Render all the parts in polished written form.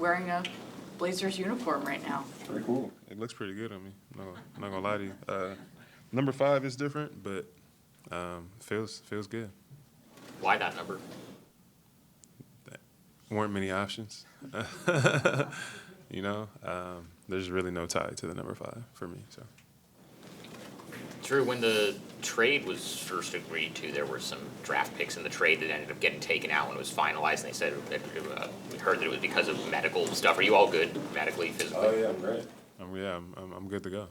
wearing a Blazers uniform right now. Pretty cool. It looks pretty good on me. I'm not gonna lie to you. Number 5 is different, but feels good. Why that number? There weren't many options. You know, there's really no tie to the number 5 for me. So. Jrue, when the trade was first agreed to, there were some draft picks in the trade that ended up getting taken out when it was finalized, and they said we heard that it was because of medical stuff. Are you all good medically, physically? Oh yeah, I'm great. I'm good to go.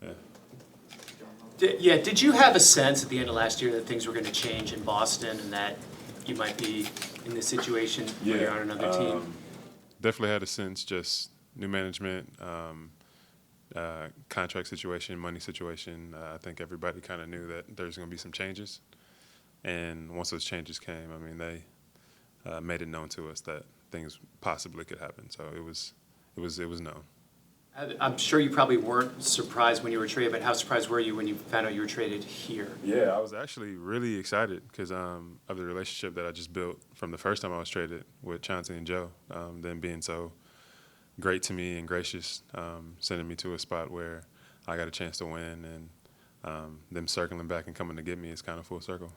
Yeah. Did you have a sense at the end of last year that things were going to change in Boston and that you might be in this situation where you're on another team? Definitely had a sense, just new management, contract situation, money situation. I think everybody kind of knew that there's going to be some changes. And once those changes came, I mean, they made it known to us that things possibly could happen. So it was known. I'm sure you probably weren't surprised when you were traded, but how surprised were you when you found out you were traded here? Yeah, I was actually really excited because of the relationship that I just built from the first time I was traded with Chauncey and Joe, them being so great to me and gracious, sending me to a spot where I got a chance to win, and them circling back and coming to get me is kind of full circle.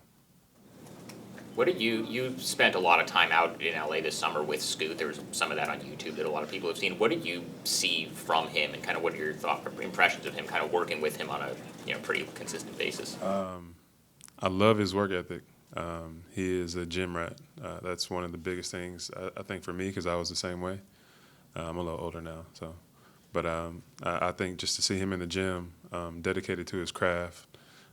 What did you spent a lot of time out in LA this summer with Scoot? There was some of that on YouTube that a lot of people have seen. What did you see from him, and kind of what are your impressions of him kind of working with him on a pretty consistent basis? I love his work ethic. He is a gym rat. That's one of the biggest things I think for me, because I was the same way. I'm a little older now, so. But I think just to see him in the gym, dedicated to his craft,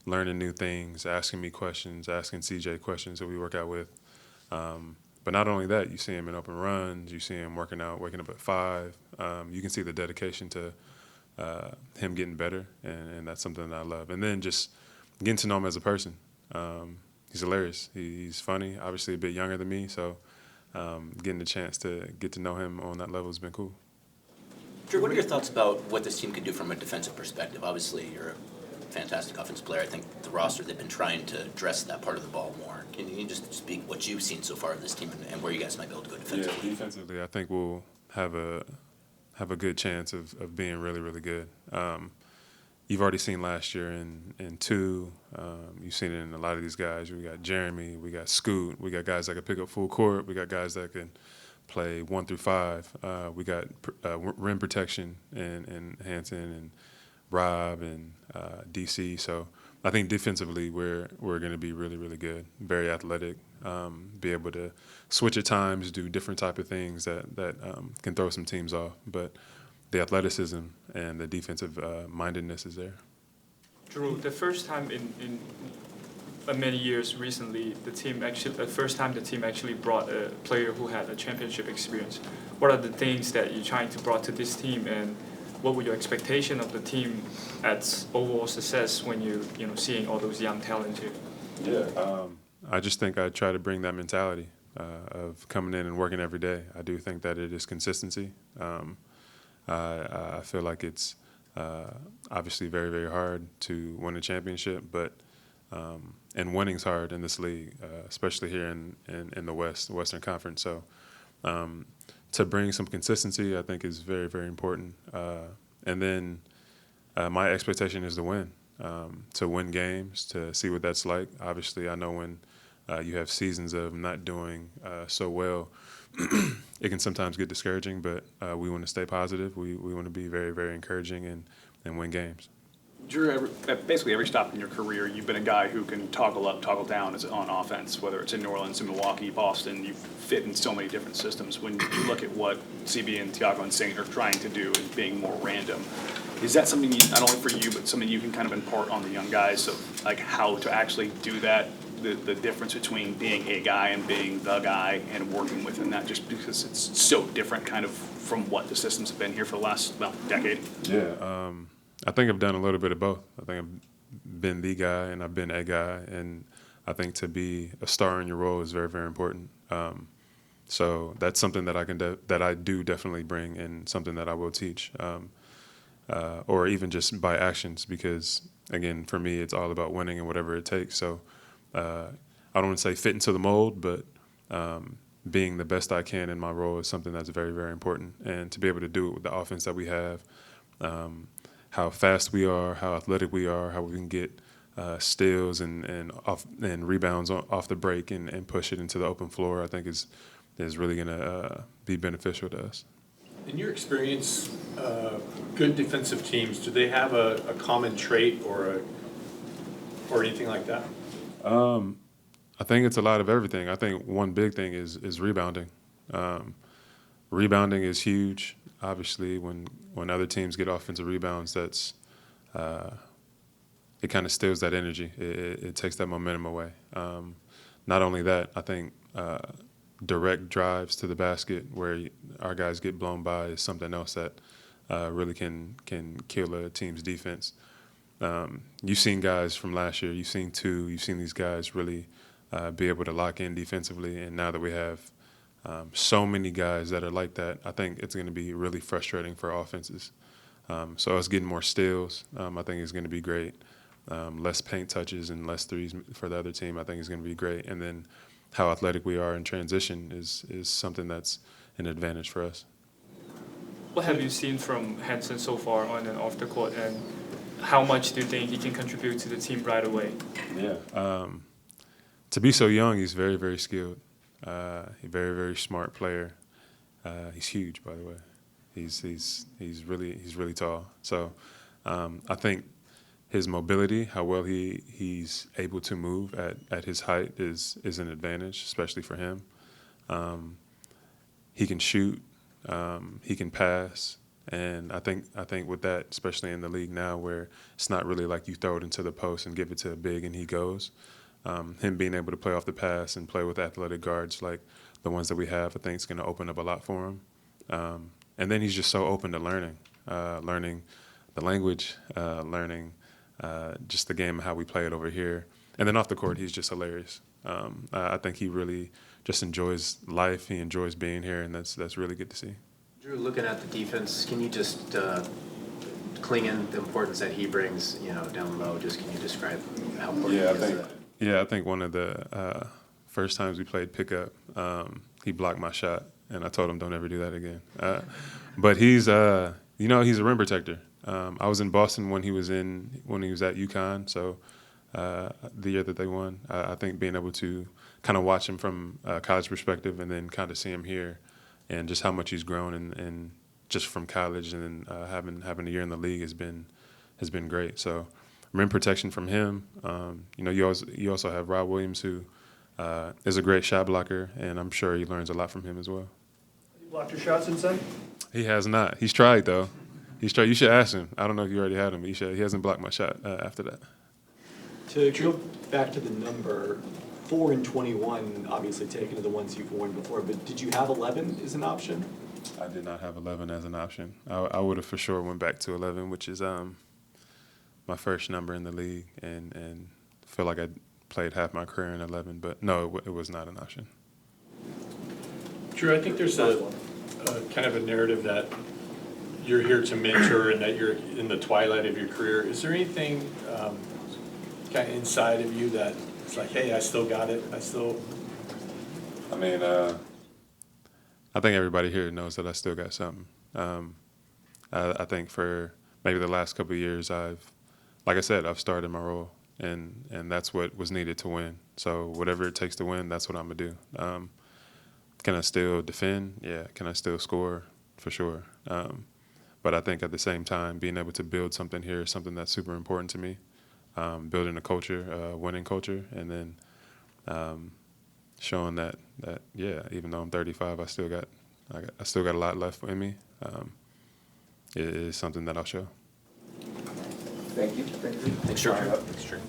learning new things, asking me questions, asking CJ questions that we work out with. But not only that, you see him in open runs, you see him working out, waking up at 5. You can see the dedication to him getting better, and that's something that I love. And then just getting to know him as a person. He's hilarious. He's funny, obviously a bit younger than me, so getting the chance to get to know him on that level has been cool. Jrue, what are your thoughts about what this team could do from a defensive perspective? Obviously, you're a fantastic offensive player. I think the roster, they've been trying to address that part of the ball more. Can you just speak what you've seen so far of this team and where you guys might be able to go defensively? Yeah, defensively, I think we'll have a good chance of being really, really good. You've already seen last year in 2. You've seen it in a lot of these guys. We got Jeremy, we got Scoot, we got guys that can pick up full court, we got guys that can play 1 through 5. We got rim protection and Hanson and Rob and DC. So I think defensively we're going to be really, really good, very athletic, be able to switch at times, do different type of things that can throw some teams off. But the athleticism and the defensive mindedness is there. Jrue, the first time in many years recently, the first time the team actually brought a player who had a championship experience. What are the things that you're trying to bring to this team, and what were your expectation of the team at overall success when you seeing all those young talents here? Yeah, I just think I try to bring that mentality of coming in and working every day. I do think that it is consistency. I feel like it's obviously very, very hard to win a championship, but and winning's hard in this league, especially here in the Western Conference. So to bring some consistency, I think is very, very important. And then my expectation is to win games, to see what that's like. Obviously, I know when you have seasons of not doing so well, it can sometimes get discouraging, but we want to stay positive. We want to be very, very encouraging and win games. Jrue, at basically every stop in your career, you've been a guy who can toggle up, toggle down on offense, whether it's in New Orleans, in Milwaukee, Boston. You fit in so many different systems. When you look at what CB and Tiago and Saint are trying to do and being more random, is that something not only for you, but something you can kind of impart on the young guys of like how to actually do that, the difference between being a guy and being the guy and working within that, just because it's so different kind of from what the systems have been here for the last decade? Yeah. I think I've done a little bit of both. I think I've been the guy and I've been a guy, and I think to be a star in your role is very, very important. So that's something that I do definitely bring, and something that I will teach, or even just by actions, because again, for me, it's all about winning and whatever it takes. So I don't want to say fit into the mold, but being the best I can in my role is something that's very, very important. And to be able to do it with the offense that we have, how fast we are, how athletic we are, how we can get steals and rebounds off the break and push it into the open floor, I think is really going to be beneficial to us. In your experience, good defensive teams, do they have a common trait or anything like that? I think it's a lot of everything. I think one big thing is rebounding. Rebounding is huge. Obviously, when other teams get offensive rebounds, that's it kind of steals that energy. It takes that momentum away. Not only that, I think direct drives to the basket where our guys get blown by is something else that really can kill a team's defense. You've seen guys from last year. You've seen these guys really be able to lock in defensively. And now that we have so many guys that are like that, I think it's going to be really frustrating for offenses. So us getting more steals, I think is going to be great. Less paint touches and less threes for the other team, I think is going to be great. And then how athletic we are in transition is something that's an advantage for us. What have you seen from Hansen so far on and off the court, and how much do you think he can contribute to the team right away? Yeah. To be so young, he's very, very skilled. A very, very smart player. He's huge, by the way. He's really tall. So I think his mobility, how well he's able to move at his height is an advantage, especially for him. He can shoot, he can pass, and I think with that, especially in the league now where it's not really like you throw it into the post and give it to a big and he goes, him being able to play off the pass and play with athletic guards like the ones that we have, I think it's going to open up a lot for him. And then he's just so open to learning the language, learning just the game, how we play it over here. And then off the court, he's just hilarious. I think he really just enjoys life. He enjoys being here, and that's really good to see. Jrue, looking at the defense, can you just cling in the importance that he brings, down low? Just can you describe how important he is? I think one of the first times we played pickup, he blocked my shot, and I told him don't ever do that again. But he's he's a rim protector. I was in Boston when he was at UConn, so the year that they won. I think being able to kind of watch him from a college perspective and then kind of see him here and just how much he's grown and just from college and then having a year in the league has been great. So rim protection from him. You also have Rob Williams, who is a great shot blocker, and I'm sure he learns a lot from him as well. You blocked your shots inside? He has not. He's tried though. He's tried. You should ask him. I don't know if you already had him. He hasn't blocked my shot after that. To go back to the number, 4 and 21, obviously taken to the ones you've worn before, but did you have 11 as an option? I did not have 11 as an option. I would have for sure went back to 11, which is my first number in the league, and feel like I played half my career in 11. But no, it was not an option. Jrue, I think there's a kind of a narrative that you're here to mentor and that you're in the twilight of your career. Is there anything kind of inside of you that it's like, hey, I still got it. I think everybody here knows that I still got something. I think for maybe the last couple of years, like I said, I've started my role, and that's what was needed to win. So whatever it takes to win, that's what I'm gonna do. Can I still defend? Yeah. Can I still score? For sure. But I think at the same time, being able to build something here is something that's super important to me. Building a culture, winning culture, and then showing that even though I'm 35, I still got a lot left in me. It is something that I'll show. Thank you. Thanks, Jrue.